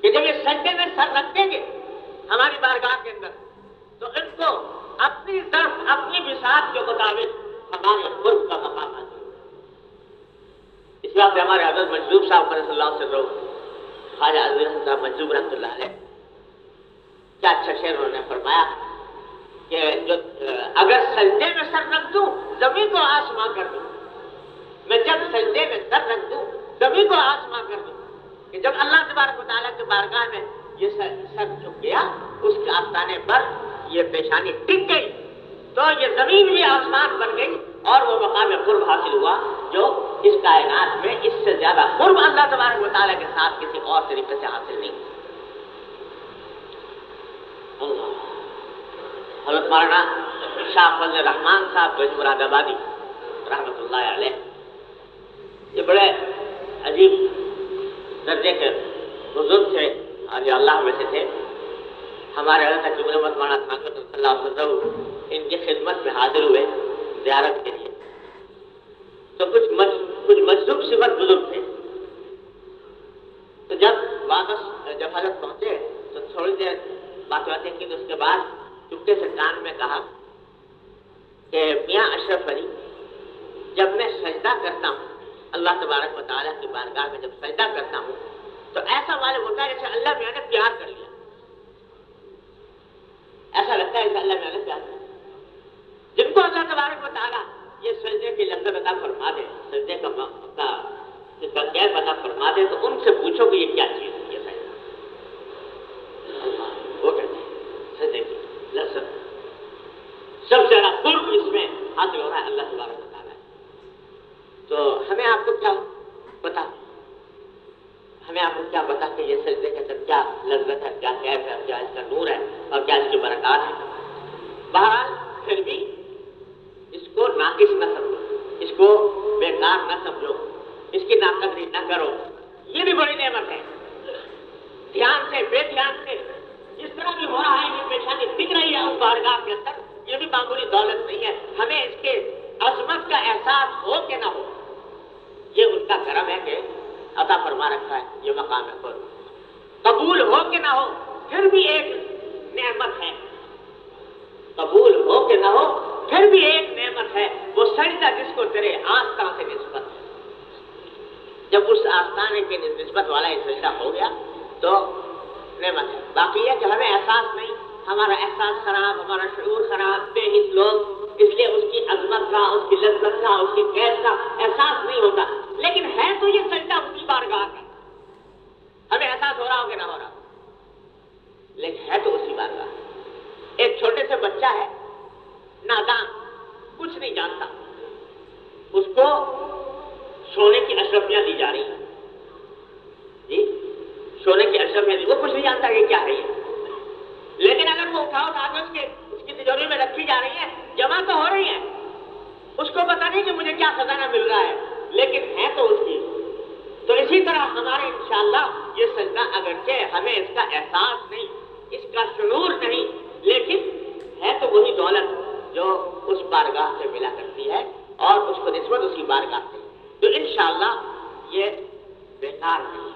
کہ جب یہ سجدے میں سر رکھ دیں گے ہماری بارگاہ کے اندر تو ان کو اپنی طرف اپنی بساط کے مطابق ہمارے قرب کا مقام حاصل ہوگا۔ اس وقت ہمارے حضرت مجذوب صاحب صلی اللہ علیہ وسلم خواجہ عزیز حسن صاحب مجذوب رحمۃ اللہ علیہ کیا اچھا شعر انہوں نے فرمایا کہ جو اگر سجدے میں سر رکھ دوں زمین کو آسمان کر دوں، میں جب سجدے میں سر رکھ دوں زمین کو آسمان کر دوں، کہ جب اللہ تبارک و تعالیٰ کے بارگاہ میں یہ سر جھک گیا اس کے آستانے پر یہ پیشانی ٹک گئی تو یہ زمین بھی آسمان بن گئی اور وہ مقام قرب حاصل ہوا جو اس کائنات میں اس سے زیادہ قرب اللہ تبارک و تعالیٰ کے ساتھ کسی اور طریقے سے حاصل نہیں۔ حضرت مولانا شاہ فضل الرحمان صاحب مراد آبادی رحمۃ اللہ علیہ یہ بڑے عجیب درجے کے بزرگ تھے اور یہ اللہ میں سے تھے۔ ہمارے حضرت حکیم الامت مولانا صلی اللہ علیہ وسلم ان کی خدمت میں حاضر ہوئے زیارت کے لیے، تو کچھ مجذوب صفت بزرگ تھے، تو جب واپس جب حضرت پہنچے تو تھوڑی دیر باتیں کی، تو اس کے بعد چپکے سے کان میں کہا کہ میاں اشرف علی جب میں سجدہ کرتا ہوں اللہ تبارک و تعالیٰ کی بارگاہ میں جب سجدہ کرتا ہوں تو ایسا معلوم ہوتا ہے جیسے اللہ میاں نے پیار کر لیا، ایسا لگتا ہے جیسے اللہ میاں نے پیار کر لیا۔ جن کو اللہ تبارک و تعالیٰ یہ سجدے کی لذت عطا فرما دے، سجدے کا کیف عطا فرما دے، تو ان سے پوچھو کہ یہ کیا چیز ہے یہ سجدہ، وہ کہتے ہیں سجدے کی لذت سب سے زیادہ قرب اس میں حاصل ہو رہا ہے اللہ تبارک و تعالیٰ۔ تو ہمیں آپ کو کیا پتا کہ یہ سجدے کے اندر کیا لذت ہے، کیا کیف ہے، کیا اس کا نور ہے اور کیا اس کی برکات ہے۔ بہرحال پھر بھی اس کو ناقص نہ سمجھو، اس کو بیکار نہ سمجھو، اس کی ناقدری نہ کرو، یہ بھی بڑی نعمت ہے۔ دھیان سے بے دھیان سے جس طرح بھی ہو رہا ہے یہ پیشانی دکھ رہی ہے اس بارگاہ کے اندر، یہ بھی معمولی دولت نہیں ہے۔ ہمیں اس کے عظمت کا احساس ہو کہ نہ ہو، یہ ان کا کرم ہے کہ عطا فرما رکھا ہے یہ مقام قرب۔ قبول ہو کہ نہ ہو پھر بھی ایک نعمت ہے، قبول ہو کہ نہ ہو پھر بھی ایک نعمت ہے، وہ سجدہ جس کو تیرے آستان سے نسبت ہے۔ جب اس آستانے کے نسبت والا یہ سجدہ ہو گیا تو نعمت ہے۔ باقی یہ کہ ہمیں احساس نہیں، ہمارا احساس خراب، ہمارا شعور خراب، بے حس لوگ اس لیے اس کی عظمت کا، اس کی لذت کا، اس کی کیف کا احساس نہیں ہوتا، لیکن ہے تو یہ سجدہ اس کی بارگاہ کا، ہمیں احساس ہو رہا ہو کہ نہ ہو رہا لیکن ہے تو اسی بارگاہ۔ ایک چھوٹے سے بچہ ہے نادان، کچھ نہیں جانتا، اس کو سونے کی اشرفیاں دی جا رہی ہیں، جی سونے کی اشرفیاں دی، وہ کچھ نہیں جانتا کہ کیا ہے یہ، لیکن اگر وہ اٹھا کے اس کی تجوری میں رکھی جا رہی ہے، جمع تو ہو رہی ہے، اس کو پتہ نہیں کہ مجھے کیا خزانہ مل رہا ہے، لیکن ہے تو اس کی۔ تو اسی طرح ہمارے انشاءاللہ یہ سجدہ اگرچہ ہمیں اس کا احساس نہیں، اس کا شعور نہیں، لیکن ہے تو وہی دولت جو اس بارگاہ سے ملا کرتی ہے اور اس کو نسبت اسی بارگاہ سے، تو انشاءاللہ یہ بیکار نہیں ہے۔